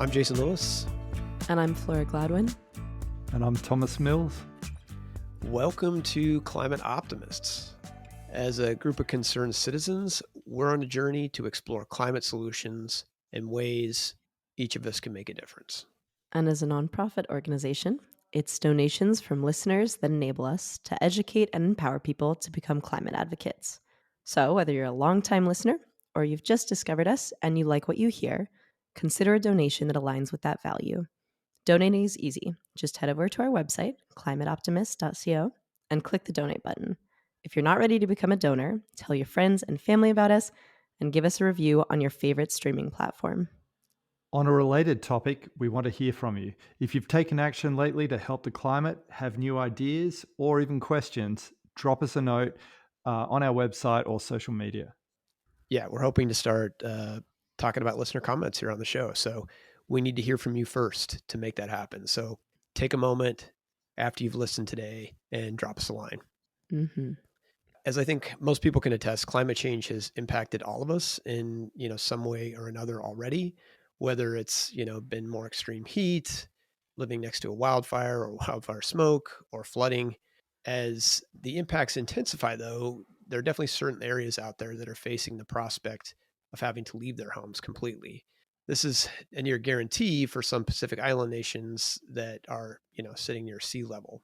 I'm Jason Lewis. And I'm Flora Gladwin. And I'm Thomas Mills. Welcome to Climate Optimists. As a group of concerned citizens, we're on a journey to explore climate solutions and ways each of us can make a difference. And as a nonprofit organization, it's donations from listeners that enable us to educate and empower people to become climate advocates. So whether you're a longtime listener or you've just discovered us and you like what you hear, consider a donation that aligns with that value. Donating is easy. Just head over to our website, climateoptimist.co, and click the donate button. If you're not ready to become a donor, tell your friends and family about us and give us a review on your favorite streaming platform. On a related topic, we want to hear from you. If you've taken action lately to help the climate, have new ideas, or even questions, drop us a note on our website or social media. Yeah, we're hoping to start talking about listener comments here on the show. So we need to hear from you first to make that happen. So take a moment after you've listened today and drop us a line. Mm-hmm. As I think most people can attest, climate change has impacted all of us in, some way or another already, whether it's, been more extreme heat, living next to a wildfire or wildfire smoke or flooding. As the impacts intensify, though, there are definitely certain areas out there that are facing the prospect of having to leave their homes completely. This is a near guarantee for some Pacific Island nations that are, sitting near sea level.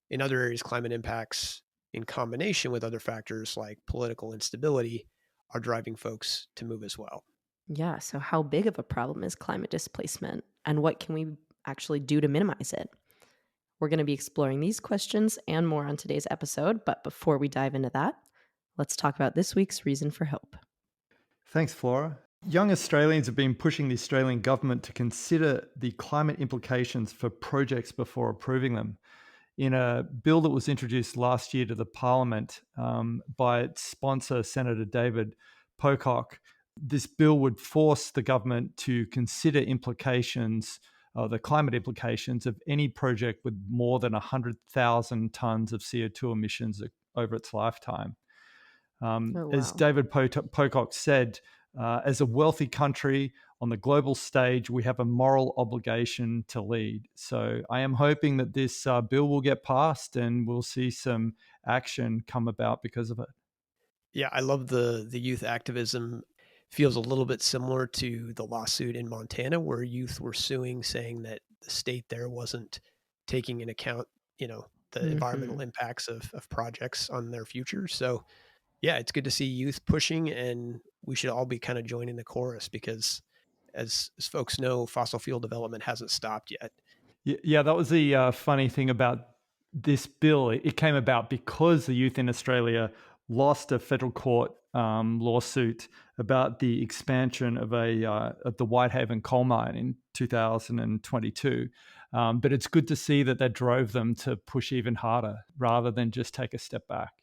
In other areas, climate impacts, in combination with other factors like political instability, are driving folks to move as well. Yeah, so how big of a problem is climate displacement, and what can we actually do to minimize it? We're going to be exploring these questions and more on today's episode, but before we dive into that, let's talk about this week's reason for hope. Thanks, Flora. Young Australians have been pushing the Australian government to consider the climate implications for projects before approving them. In a bill that was introduced last year to the Parliament by its sponsor, Senator David Pocock, this bill would force the government to consider the climate implications of any project with more than 100,000 tonnes of CO2 emissions over its lifetime. As David Pocock said, as a wealthy country on the global stage, we have a moral obligation to lead. So I am hoping that this bill will get passed and we'll see some action come about because of it. Yeah, I love the youth activism. Feels a little bit similar to the lawsuit in Montana where youth were suing, saying that the state there wasn't taking into account, the environmental impacts of projects on their future. So yeah, it's good to see youth pushing, and we should all be kind of joining the chorus because as folks know, fossil fuel development hasn't stopped yet. Yeah, that was the funny thing about this bill. It came about because the youth in Australia lost a federal court lawsuit about the expansion of the Whitehaven coal mine in 2022. But it's good to see that drove them to push even harder rather than just take a step back.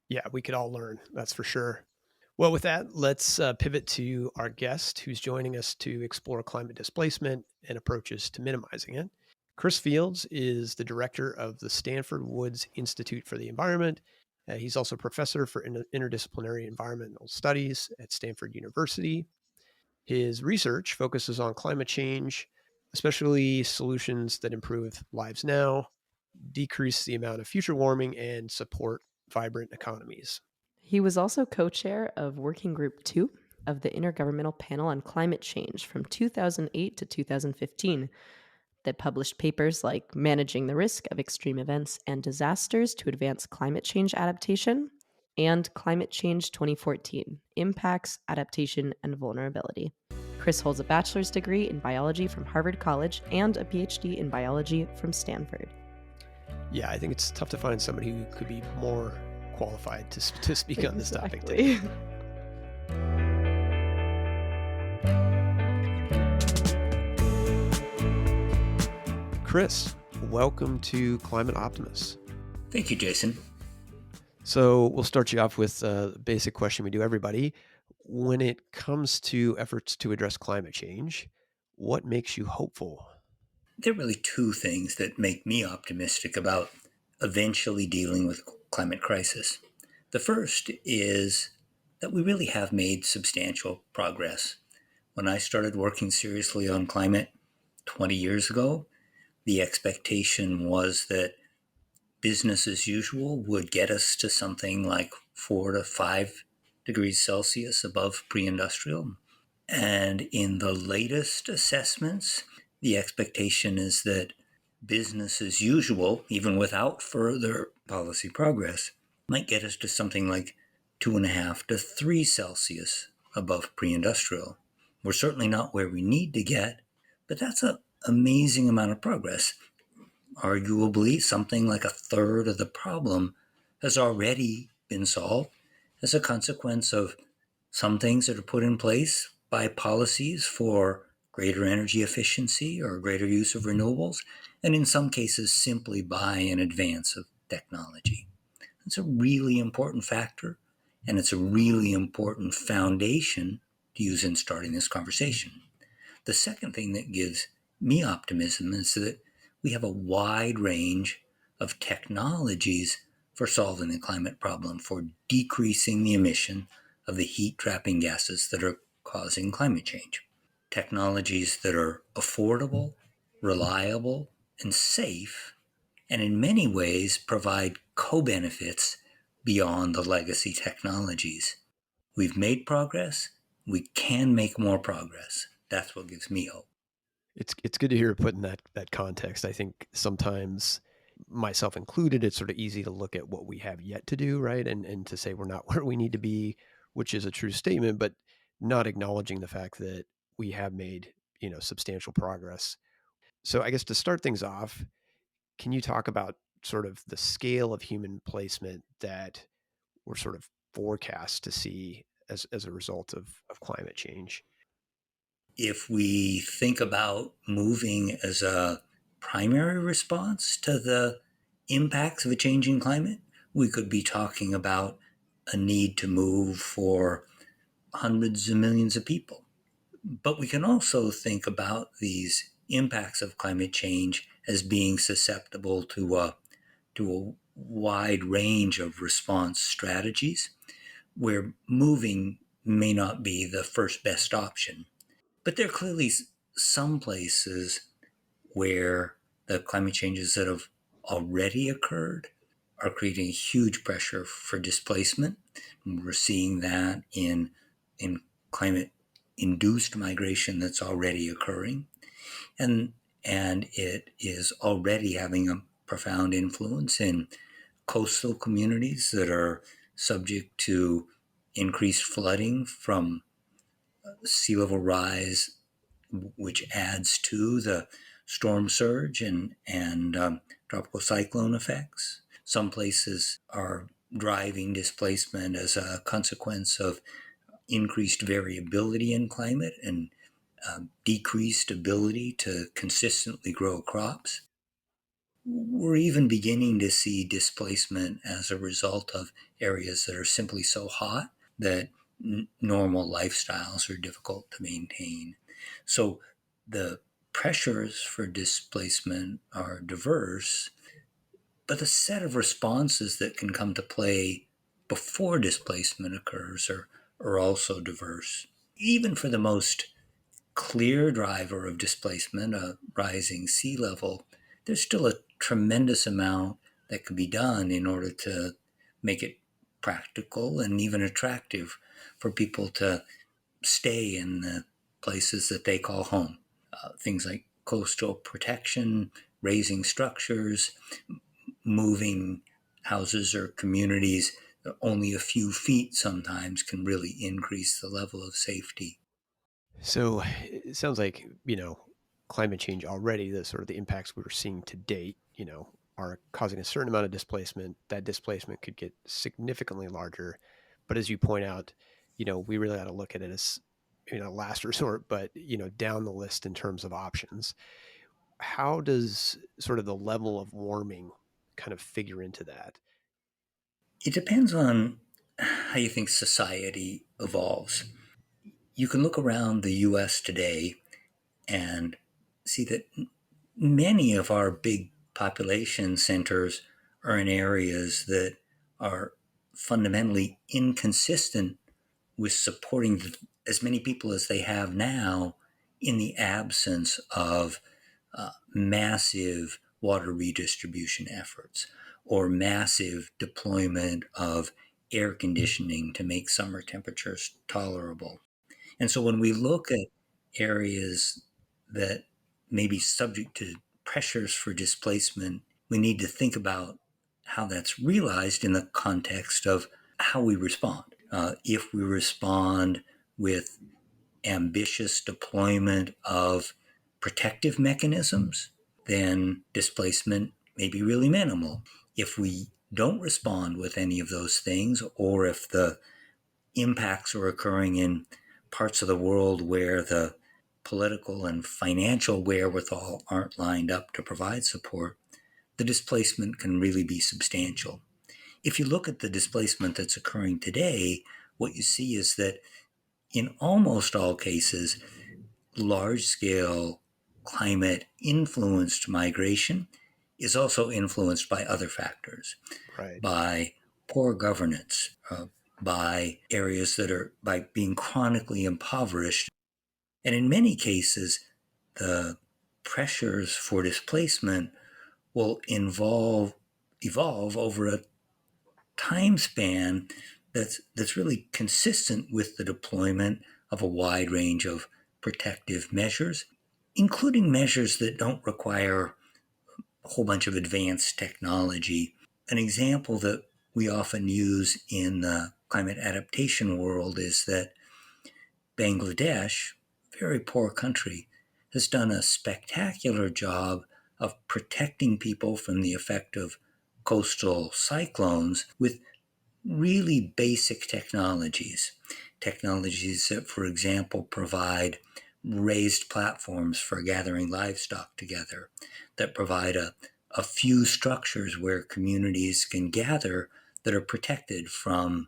Yeah, we could all learn, that's for sure. Well, with that, let's pivot to our guest who's joining us to explore climate displacement and approaches to minimizing it. Chris Fields is the director of the Stanford Woods Institute for the Environment. He's also professor for interdisciplinary environmental studies at Stanford University. His research focuses on climate change, especially solutions that improve lives now, decrease the amount of future warming, and support vibrant economies. He was also co-chair of Working Group 2 of the Intergovernmental Panel on Climate Change from 2008 to 2015 that published papers like Managing the Risk of Extreme Events and Disasters to Advance Climate Change Adaptation and Climate Change 2014, Impacts, Adaptation, and Vulnerability. Chris holds a bachelor's degree in biology from Harvard College and a PhD in biology from Stanford. Yeah, I think it's tough to find somebody who could be more qualified to speak on this topic today. Chris, welcome to Climate Optimists. Thank you, Jason. So we'll start you off with a basic question we do everybody. When it comes to efforts to address climate change, what makes you hopeful? There are really two things that make me optimistic about eventually dealing with the climate crisis. The first is that we really have made substantial progress. When I started working seriously on climate 20 years ago, the expectation was that business as usual would get us to something like 4 to 5 degrees Celsius above pre industrial. And in the latest assessments, the expectation is that business as usual, even without further policy progress, might get us to something like 2.5 to 3 Celsius above pre industrial. We're certainly not where we need to get, but that's an amazing amount of progress. Arguably, something like a third of the problem has already been solved as a consequence of some things that are put in place by policies for greater energy efficiency or greater use of renewables, and in some cases, simply by an advance of technology. It's a really important factor, and it's a really important foundation to use in starting this conversation. The second thing that gives me optimism is that we have a wide range of technologies for solving the climate problem, for decreasing the emission of the heat trapping gases that are causing climate change. Technologies that are affordable, reliable, and safe, and in many ways provide co-benefits beyond the legacy technologies. We've made progress. We can make more progress. That's what gives me hope. It's good to hear it put in that context. I think sometimes, myself included, it's sort of easy to look at what we have yet to do, right? And to say we're not where we need to be, which is a true statement, but not acknowledging the fact that we have made, substantial progress. So I guess to start things off, can you talk about sort of the scale of human placement that we're sort of forecast to see as a result of climate change? If we think about moving as a primary response to the impacts of a changing climate, we could be talking about a need to move for hundreds of millions of people. But we can also think about these impacts of climate change as being susceptible to a wide range of response strategies where moving may not be the first best option. But there are clearly some places where the climate changes that have already occurred are creating huge pressure for displacement. And we're seeing that in climate induced migration that's already occurring. And it is already having a profound influence in coastal communities that are subject to increased flooding from sea level rise, which adds to the storm surge and tropical cyclone effects. Some places are driving displacement as a consequence of increased variability in climate and decreased ability to consistently grow crops. We're even beginning to see displacement as a result of areas that are simply so hot that normal lifestyles are difficult to maintain. So the pressures for displacement are diverse, but the set of responses that can come to play before displacement occurs are also diverse. Even for the most clear driver of displacement, a rising sea level, there's still a tremendous amount that could be done in order to make it practical and even attractive for people to stay in the places that they call home. Things like coastal protection, raising structures, moving houses or communities only a few feet sometimes can really increase the level of safety. So it sounds like, climate change already, the sort of the impacts we were seeing to date, are causing a certain amount of displacement. That displacement could get significantly larger. But as you point out, we really ought to look at it as, last resort, but, down the list in terms of options. How does sort of the level of warming kind of figure into that? It depends on how you think society evolves. You can look around the US today and see that many of our big population centers are in areas that are fundamentally inconsistent with supporting as many people as they have now in the absence of massive water redistribution efforts or massive deployment of air conditioning to make summer temperatures tolerable. And so when we look at areas that may be subject to pressures for displacement, we need to think about how that's realized in the context of how we respond. If we respond with ambitious deployment of protective mechanisms, then displacement may be really minimal. If we don't respond with any of those things, or if the impacts are occurring in parts of the world where the political and financial wherewithal aren't lined up to provide support, the displacement can really be substantial. If you look at the displacement that's occurring today, what you see is that in almost all cases, large-scale climate-influenced migration is also influenced by other factors, Right. by poor governance, by areas that are by being chronically impoverished. And in many cases, the pressures for displacement will evolve over a time span that's really consistent with the deployment of a wide range of protective measures, including measures that don't require a whole bunch of advanced technology. An example that we often use in the climate adaptation world is that Bangladesh, a very poor country, has done a spectacular job of protecting people from the effect of coastal cyclones with really basic technologies. Technologies that, for example, provide raised platforms for gathering livestock together, that provide a few structures where communities can gather that are protected from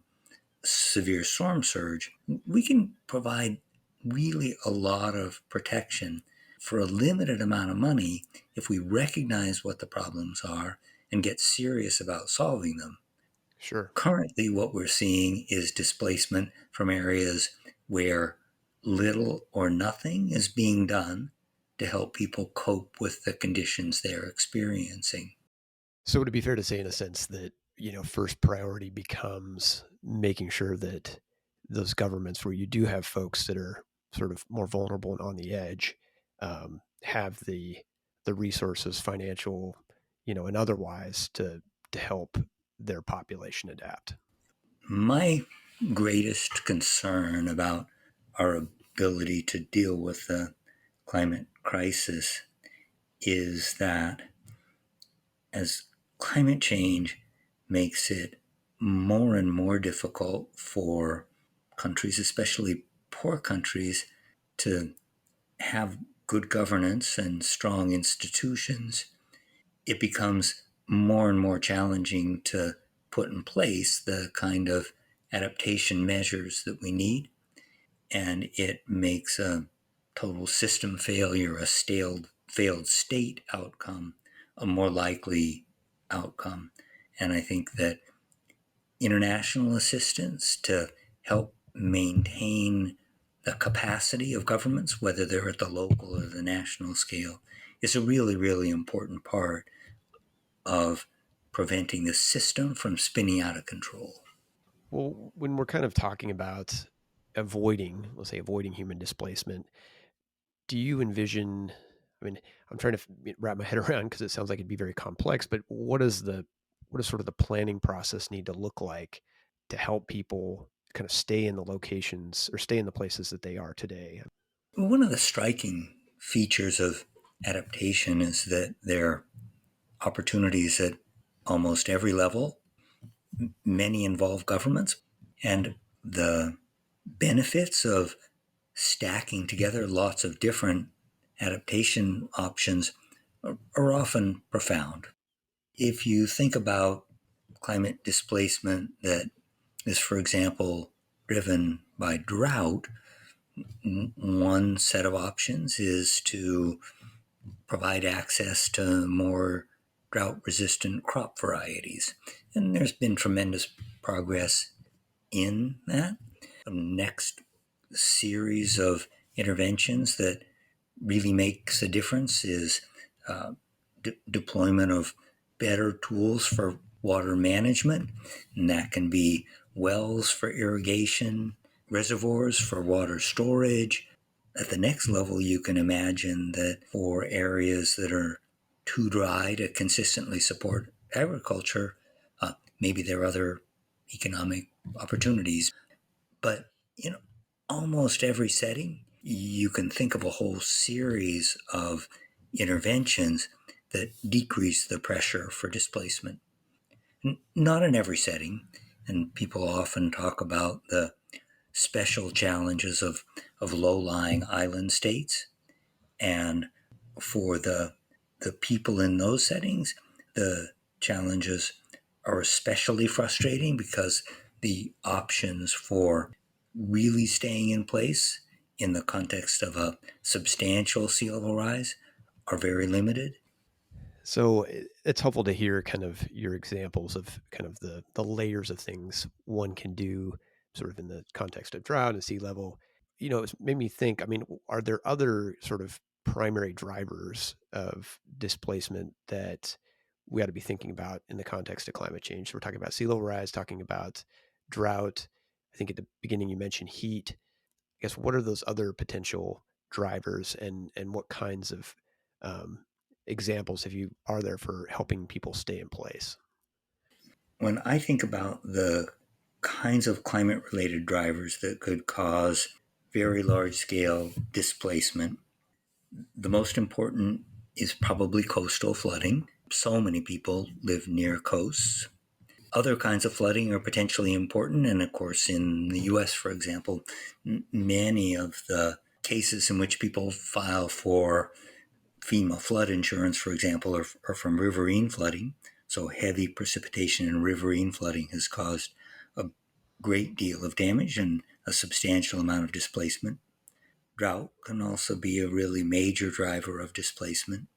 severe storm surge. We can provide really a lot of protection for a limited amount of money if we recognize what the problems are and get serious about solving them. Sure. Currently, what we're seeing is displacement from areas where little or nothing is being done to help people cope with the conditions they're experiencing. So would it be fair to say, in a sense, that first priority becomes making sure that those governments where you do have folks that are sort of more vulnerable and on the edge have the resources, financial, and otherwise, to help their population adapt? My greatest concern about our ability to deal with the climate crisis is that as climate change makes it more and more difficult for countries, especially poor countries, to have good governance and strong institutions, it becomes more and more challenging to put in place the kind of adaptation measures that we need. And it makes a total system failure, a failed state outcome, a more likely outcome. And I think that international assistance to help maintain the capacity of governments, whether they're at the local or the national scale, is a really, really important part of preventing the system from spinning out of control. Well, when we're kind of talking about let's say, avoiding human displacement, do you envision? I mean, I'm trying to wrap my head around, because it sounds like it'd be very complex. But what does sort of the planning process need to look like to help people kind of stay in the locations or stay in the places that they are today? One of the striking features of adaptation is that there are opportunities at almost every level. Many involve governments, and the benefits of stacking together lots of different adaptation options are often profound. If you think about climate displacement that is, for example, driven by drought, one set of options is to provide access to more drought resistant crop varieties. And there's been tremendous progress in that. The next series of interventions that really makes a difference is deployment of better tools for water management, and that can be wells for irrigation, reservoirs for water storage. At the next level, you can imagine that for areas that are too dry to consistently support agriculture, maybe there are other economic opportunities. But in almost every setting, you can think of a whole series of interventions that decrease the pressure for displacement. Not in every setting, and people often talk about the special challenges of low-lying island states. And for the people in those settings, the challenges are especially frustrating because the options for really staying in place in the context of a substantial sea level rise are very limited. So it's helpful to hear kind of your examples of kind of the layers of things one can do sort of in the context of drought and sea level. It's made me think, I mean, are there other sort of primary drivers of displacement that we ought to be thinking about in the context of climate change? So we're talking about sea level rise, talking about drought. I think at the beginning you mentioned heat. I guess what are those other potential drivers, and what kinds of um, examples have you are there for helping people stay in place? When I think about the kinds of climate related drivers that could cause very large scale displacement, the most important is probably coastal flooding. So many people live near coasts. Other kinds of flooding are potentially important. And of course, in the US, for example, many of the cases in which people file for FEMA flood insurance, for example, are from riverine flooding. So heavy precipitation and riverine flooding has caused a great deal of damage and a substantial amount of displacement. Drought can also be a really major driver of displacement.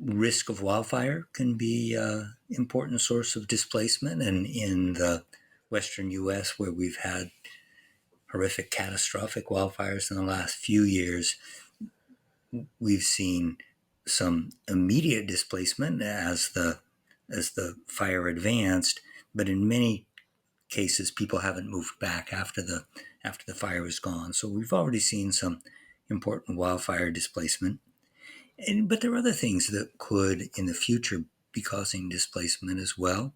Risk of wildfire can be an important source of displacement. And in the western US, where we've had horrific catastrophic wildfires in the last few years, we've seen some immediate displacement as the fire advanced, but in many cases people haven't moved back after the fire is gone. So we've already seen some important wildfire displacement. But there are other things that could in the future be causing displacement as well.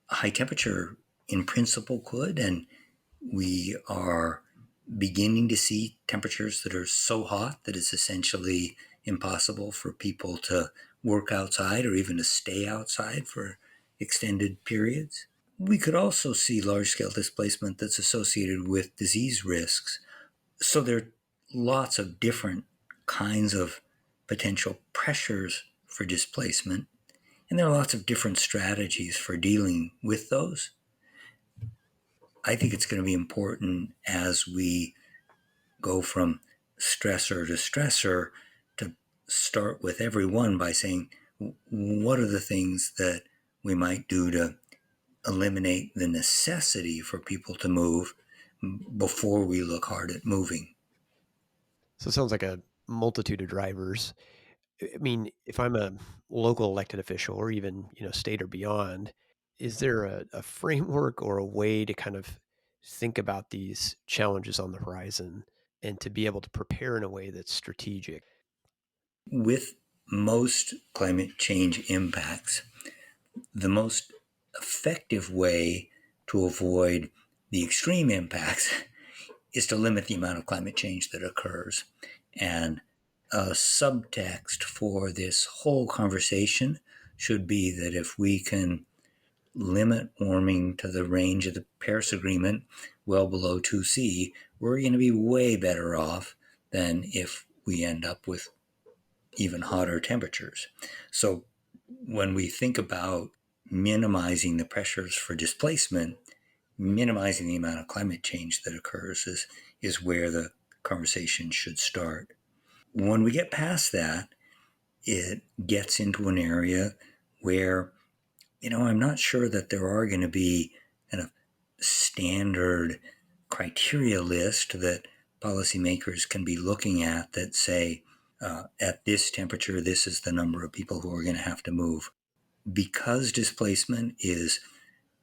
High temperature in principle could, and we are beginning to see temperatures that are so hot that it's essentially impossible for people to work outside or even to stay outside for extended periods. We could also see large scale displacement that's associated with disease risks. So there are lots of different kinds of potential pressures for displacement, and there are lots of different strategies for dealing with those. I think it's going to be important as we go from stressor to stressor to start with everyone by saying, what are the things that we might do to eliminate the necessity for people to move before we look hard at moving? So it sounds like a multitude of drivers. I mean, if I'm a local elected official or even, state or beyond, is there a framework or a way to kind of think about these challenges on the horizon and to be able to prepare in a way that's strategic? With most climate change impacts, the most effective way to avoid the extreme impacts is to limit the amount of climate change that occurs. And a subtext for this whole conversation should be that if we can limit warming to the range of the Paris Agreement well below 2C, we're going to be way better off than if we end up with even hotter temperatures. So when we think about minimizing the pressures for displacement, minimizing the amount of climate change that occurs is where the conversation should start. When we get past that, it gets into an area where, I'm not sure that there are going to be kind of standard criteria list that policymakers can be looking at that say, at this temperature, this is the number of people who are going to have to move. Because displacement is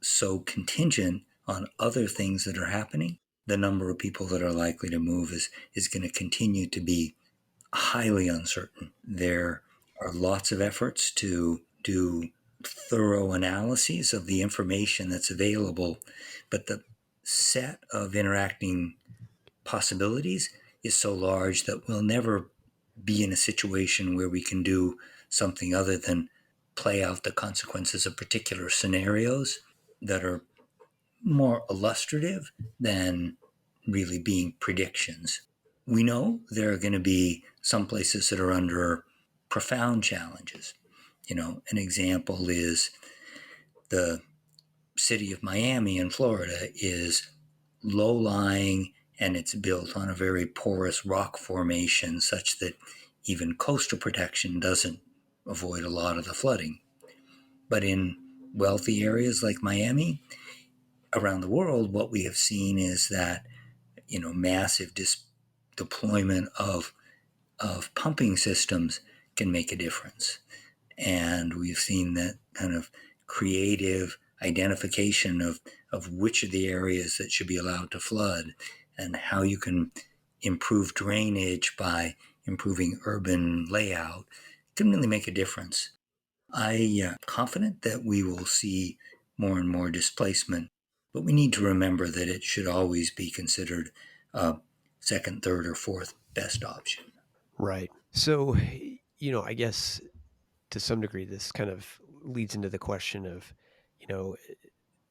so contingent on other things that are happening, the number of people that are likely to move is going to continue to be highly uncertain. There are lots of efforts to do thorough analyses of the information that's available, but the set of interacting possibilities is so large that we'll never be in a situation where we can do something other than play out the consequences of particular scenarios that are more illustrative than really being predictions. We know there are going to be some places that are under profound challenges. An example is the city of Miami in Florida is low-lying, and it's built on a very porous rock formation such that even coastal protection doesn't avoid a lot of the flooding. But in wealthy areas like Miami, around the world, what we have seen is that massive deployment of pumping systems can make a difference. And we've seen that kind of creative identification of which of the areas that should be allowed to flood and how you can improve drainage by improving urban layout can really make a difference. I'm confident that we will see more and more displacement, but we need to remember that it should always be considered a second, third, or fourth best option. Right. So, I guess to some degree, this kind of leads into the question of,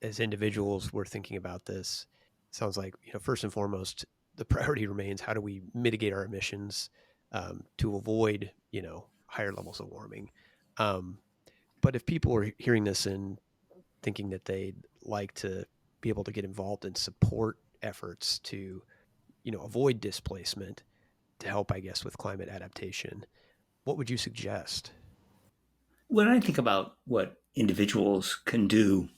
as individuals, we're thinking about this. It sounds like, first and foremost, the priority remains how do we mitigate our emissions to avoid, higher levels of warming. But if people are hearing this and thinking that they'd like to be able to get involved and support efforts to, avoid displacement to help, I guess, with climate adaptation, what would you suggest? When I think about what individuals can do,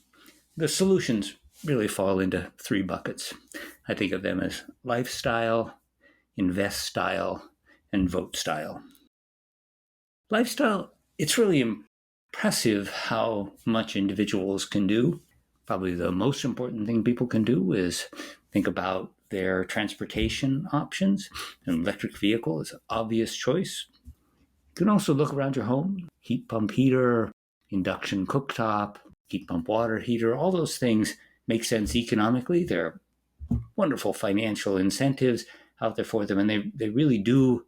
the solutions really fall into three buckets. I think of them as lifestyle, invest style, and vote style. Lifestyle, it's really impressive how much individuals can do. Probably the most important thing people can do is think about their transportation options. An electric vehicle is an obvious choice. You can also look around your home, heat pump heater, induction cooktop, heat pump water heater, all those things make sense economically. There are wonderful financial incentives out there for them, and they really do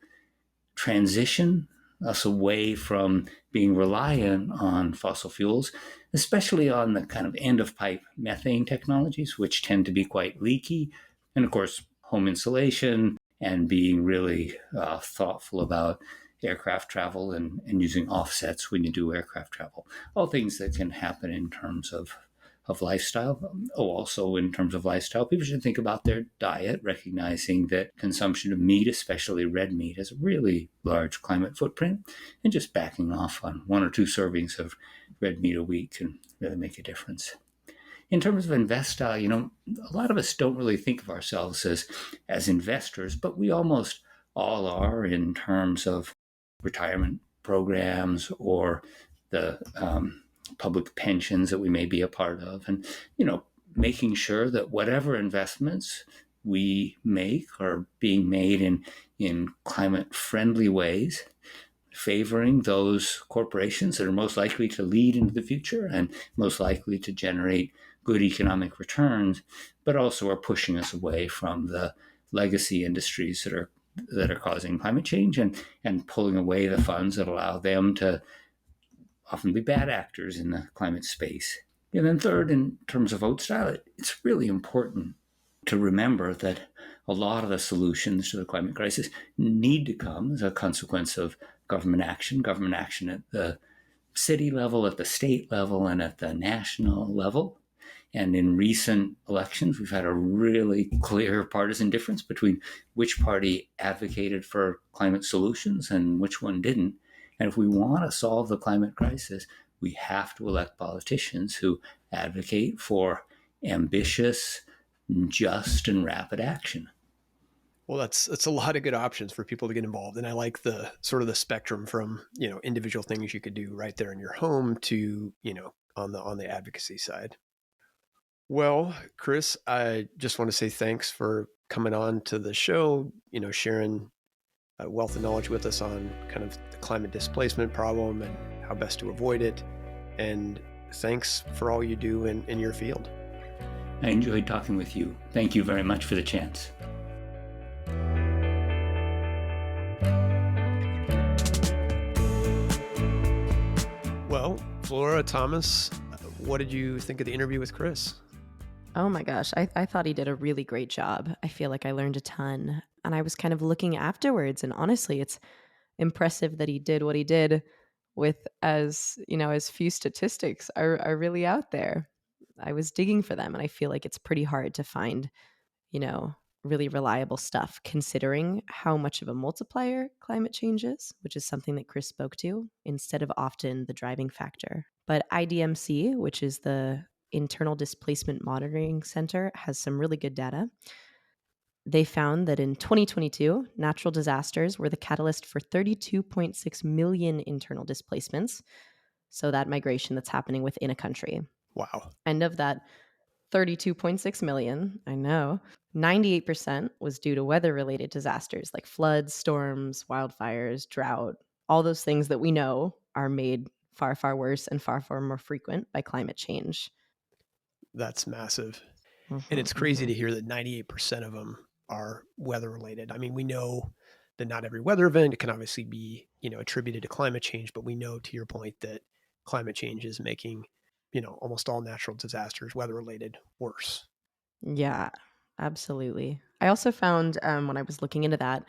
transition us away from being reliant on fossil fuels, especially on the kind of end of pipe methane technologies, which tend to be quite leaky. And of course, home insulation and being really thoughtful about aircraft travel and using offsets when you do aircraft travel. All things that can happen in terms of lifestyle. Also in terms of lifestyle, people should think about their diet, recognizing that consumption of meat, especially red meat, has a really large climate footprint, and just backing off on 1 or 2 servings of red meat a week can really make a difference. In terms of invest style, a lot of us don't really think of ourselves as investors, but we almost all are in terms of retirement programs or the public pensions that we may be a part of. And, making sure that whatever investments we make are being made in climate friendly ways, favoring those corporations that are most likely to lead into the future and most likely to generate good economic returns, but also are pushing us away from the legacy industries that are causing climate change and pulling away the funds that allow them to often be bad actors in the climate space. And then third, in terms of vote style, it's really important to remember that a lot of the solutions to the climate crisis need to come as a consequence of government action at the city level, at the state level, and at the national level. And in recent elections, we've had a really clear partisan difference between which party advocated for climate solutions and which one didn't. And if we want to solve the climate crisis, we have to elect politicians who advocate for ambitious, just, and rapid action. Well, that's a lot of good options for people to get involved, and I like the sort of the spectrum from individual things you could do right there in your home to on the advocacy side. Well, Chris, I just want to say thanks for coming on to the show. Sharing a wealth of knowledge with us on kind of the climate displacement problem and how best to avoid it. And thanks for all you do in your field. I enjoyed talking with you. Thank you very much for the chance. Well, Flora, Thomas, what did you think of the interview with Chris? Oh my gosh, I thought he did a really great job. I feel like I learned a ton. And I was kind of looking afterwards, and honestly, it's impressive that he did what he did with as few statistics are really out there. I was digging for them, and I feel like it's pretty hard to find, you know, really reliable stuff considering how much of a multiplier climate change is, which is something that Chris spoke to instead of often the driving factor. But IDMC, which is the Internal Displacement Monitoring Center, has some really good data. They found that in 2022, natural disasters were the catalyst for 32.6 million internal displacements. So that migration that's happening within a country. Wow. And of that 32.6 million, I know, 98% was due to weather related disasters like floods, storms, wildfires, drought, all those things that we know are made far, far worse and far, far more frequent by climate change. That's massive. And Mhm, it's crazy mhm. to hear that 98% of them are weather related. I mean, we know that not every weather event can obviously be, attributed to climate change, but we know, to your point, that climate change is making, almost all natural disasters, weather related, worse. Yeah, absolutely. I also found when I was looking into that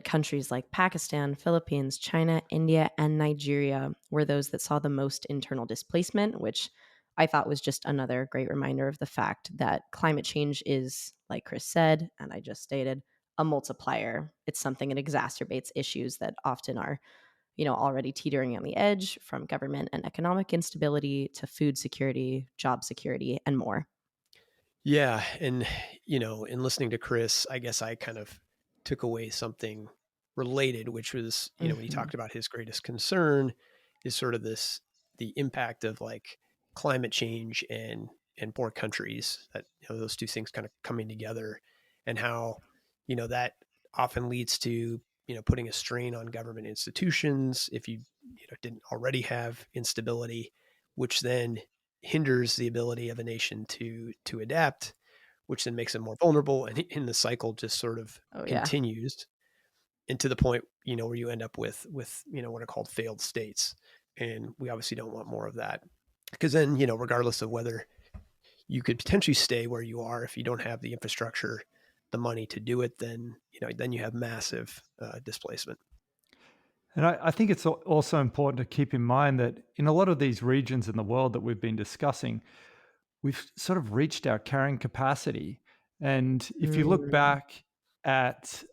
countries like Pakistan, Philippines, China, India, and Nigeria were those that saw the most internal displacement, which I thought was just another great reminder of the fact that climate change is, like Chris said, and I just stated, a multiplier. It's something that exacerbates issues that often are, already teetering on the edge, from government and economic instability to food security, job security, and more. Yeah. And, in listening to Chris, I guess I kind of took away something related, which was, when he Hmm. talked about his greatest concern is sort of the impact of like climate change and poor countries, that, those two things kind of coming together, and how, that often leads to, putting a strain on government institutions if you didn't already have instability, which then hinders the ability of a nation to adapt, which then makes them more vulnerable, and the cycle just sort of Oh, yeah. continues, and to the point where you end up with what are called failed states, and we obviously don't want more of that, because then regardless of whether you could potentially stay where you are, if you don't have the infrastructure, the money to do it, then you have massive displacement. And I think it's also important to keep in mind that in a lot of these regions in the world that we've been discussing, we've sort of reached our carrying capacity. And if you look Mm. back at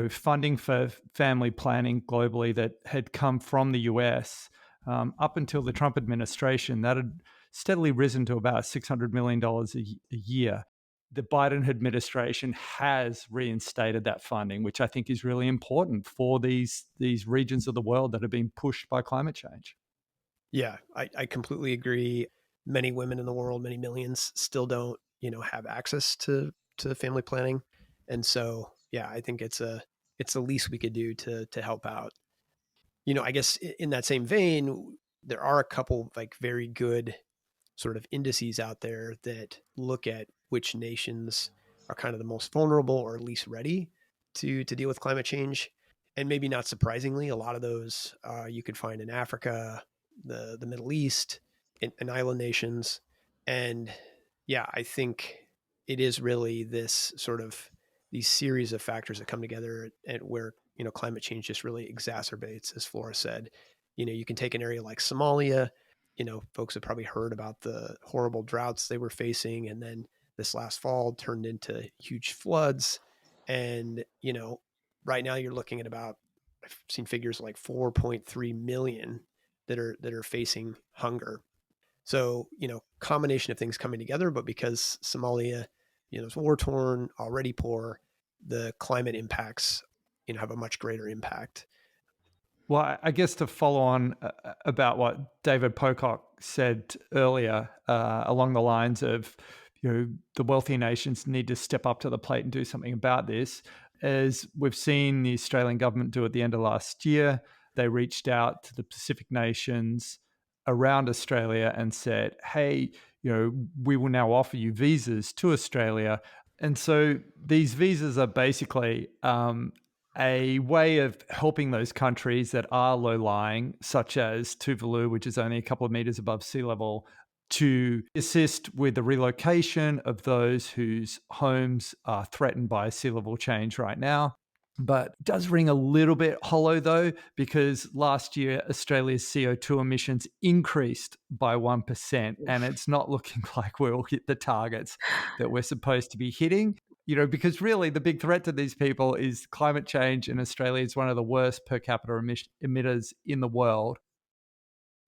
funding for family planning globally that had come from the US, up until the Trump administration, that had steadily risen to about $600 million a year. The Biden administration has reinstated that funding, which I think is really important for these regions of the world that have been pushed by climate change. Yeah, I completely agree. Many women in the world, many millions, still don't, have access to family planning, and so yeah, I think it's the least we could do to help out. I guess in that same vein, there are a couple like very good sort of indices out there that look at which nations are kind of the most vulnerable or least ready to deal with climate change. And maybe not surprisingly, a lot of those you could find in Africa, the Middle East, in island nations. And yeah, I think it is really this sort of these series of factors that come together, and where climate change just really exacerbates, as Flora said. You can take an area like Somalia. Folks have probably heard about the horrible droughts they were facing, and then this last fall turned into huge floods. And right now you're looking at about, I've seen figures like 4.3 million that are facing hunger. So, combination of things coming together, but because Somalia, is war torn, already poor, the climate impacts, have a much greater impact. Well, I guess to follow on about what David Pocock said earlier, along the lines of, the wealthy nations need to step up to the plate and do something about this. As we've seen the Australian government do at the end of last year, they reached out to the Pacific nations around Australia and said, hey, we will now offer you visas to Australia. And so these visas are basically a way of helping those countries that are low lying, such as Tuvalu, which is only a couple of meters above sea level, to assist with the relocation of those whose homes are threatened by sea level change right now. But it does ring a little bit hollow, though, because last year Australia's CO2 emissions increased by 1%, and it's not looking like we'll hit the targets that we're supposed to be hitting. Because really the big threat to these people is climate change, and Australia is one of the worst per capita emitters in the world.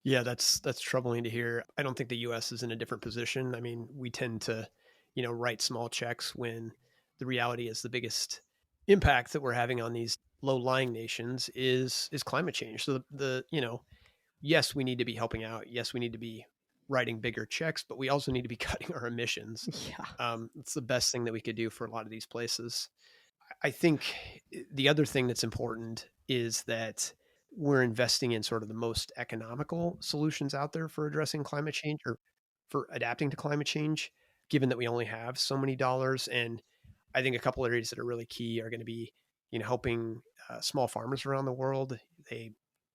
Yeah, that's troubling to hear. I don't think the US is in a different position. I mean, we tend to, write small checks when the reality is the biggest impact that we're having on these low-lying nations is climate change. So yes, we need to be helping out. Yes, we need to be writing bigger checks, but we also need to be cutting our emissions. Yeah. It's the best thing that we could do for a lot of these places. I think the other thing that's important is that we're investing in sort of the most economical solutions out there for addressing climate change or for adapting to climate change, given that we only have so many dollars. And I think a couple of areas that are really key are going to be, helping small farmers around the world. They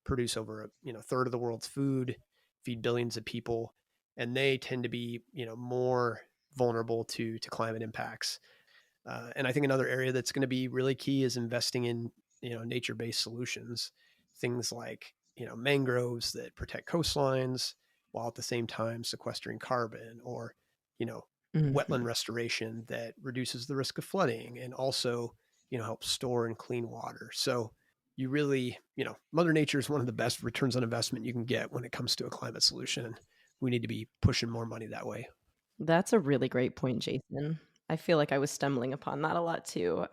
produce over a third of the world's food, feed billions of people, and they tend to be more vulnerable to climate impacts. And I think another area that's going to be really key is investing in nature-based solutions, things like mangroves that protect coastlines while at the same time sequestering carbon, or wetland Mhm. restoration that reduces the risk of flooding and also helps store and clean water. So you really, Mother Nature is one of the best returns on investment you can get when it comes to a climate solution. We need to be pushing more money that way. That's a really great point, Jason. I feel like I was stumbling upon that a lot too.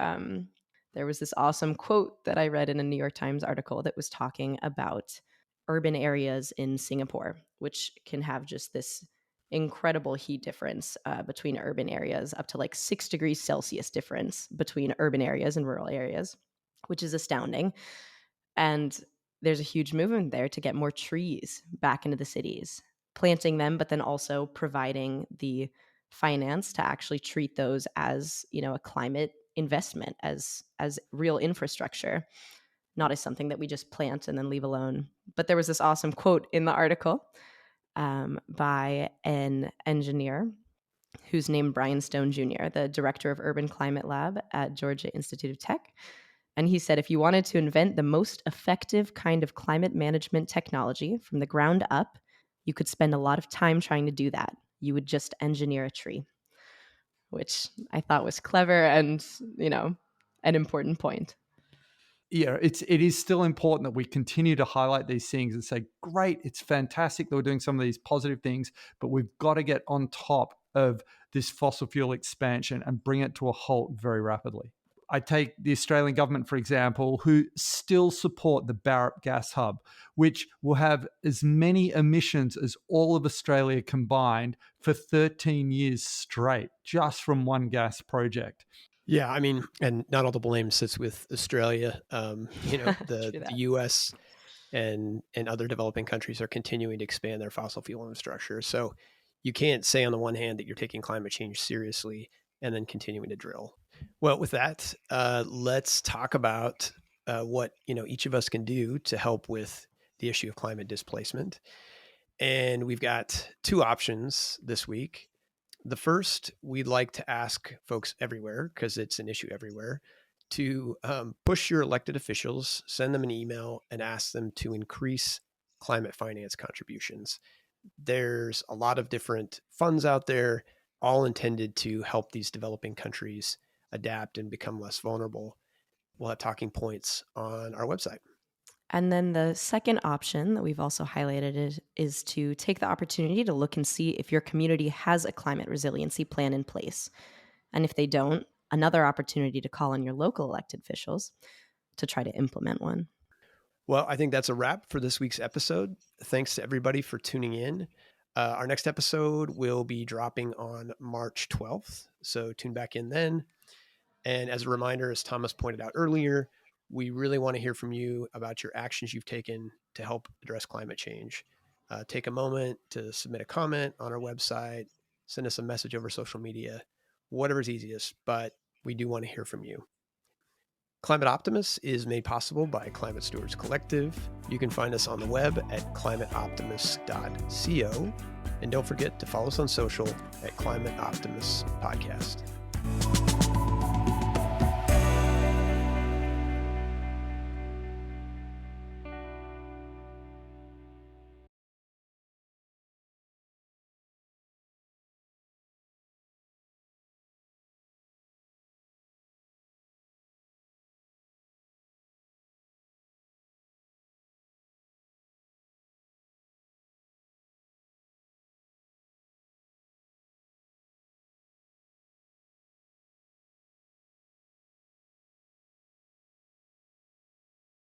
There was this awesome quote that I read in a New York Times article that was talking about urban areas in Singapore, which can have just this incredible heat difference between urban areas, up to like 6 degrees Celsius difference between urban areas and rural areas, which is astounding. And there's a huge movement there to get more trees back into the cities, planting them, but then also providing the finance to actually treat those as, a climate investment, as real infrastructure, not as something that we just plant and then leave alone. But there was this awesome quote in the article by an engineer who's named Brian Stone Jr., the director of Urban Climate Lab at Georgia Institute of Tech. And he said, if you wanted to invent the most effective kind of climate management technology from the ground up, you could spend a lot of time trying to do that. You would just engineer a tree, which I thought was clever and, an important point. Yeah, it is still important that we continue to highlight these things and say, great, it's fantastic that we're doing some of these positive things, but we've got to get on top of this fossil fuel expansion and bring it to a halt very rapidly. I take the Australian government, for example, who still support the Barrett gas hub, which will have as many emissions as all of Australia combined for 13 years straight, just from one gas project. Yeah, I mean, and not all the blame sits with Australia. The True that. U.S. and other developing countries are continuing to expand their fossil fuel infrastructure. So you can't say on the one hand that you're taking climate change seriously and then continuing to drill. Well, with that, let's talk about what each of us can do to help with the issue of climate displacement. And we've got two options this week. The first, we'd like to ask folks everywhere, because it's an issue everywhere, to push your elected officials, send them an email, and ask them to increase climate finance contributions. There's a lot of different funds out there, all intended to help these developing countries adapt and become less vulnerable. We'll have talking points on our website. And then the second option that we've also highlighted is to take the opportunity to look and see if your community has a climate resiliency plan in place. And if they don't, another opportunity to call on your local elected officials to try to implement one. Well, I think that's a wrap for this week's episode. Thanks to everybody for tuning in. Our next episode will be dropping on March 12th, so tune back in then. And as a reminder, as Thomas pointed out earlier, we really want to hear from you about your actions you've taken to help address climate change. Take a moment to submit a comment on our website, send us a message over social media, whatever's easiest, but we do want to hear from you. Climate Optimists is made possible by Climate Stewards Collective. You can find us on the web at climateoptimists.co. And don't forget to follow us on social at Climate Optimists Podcast.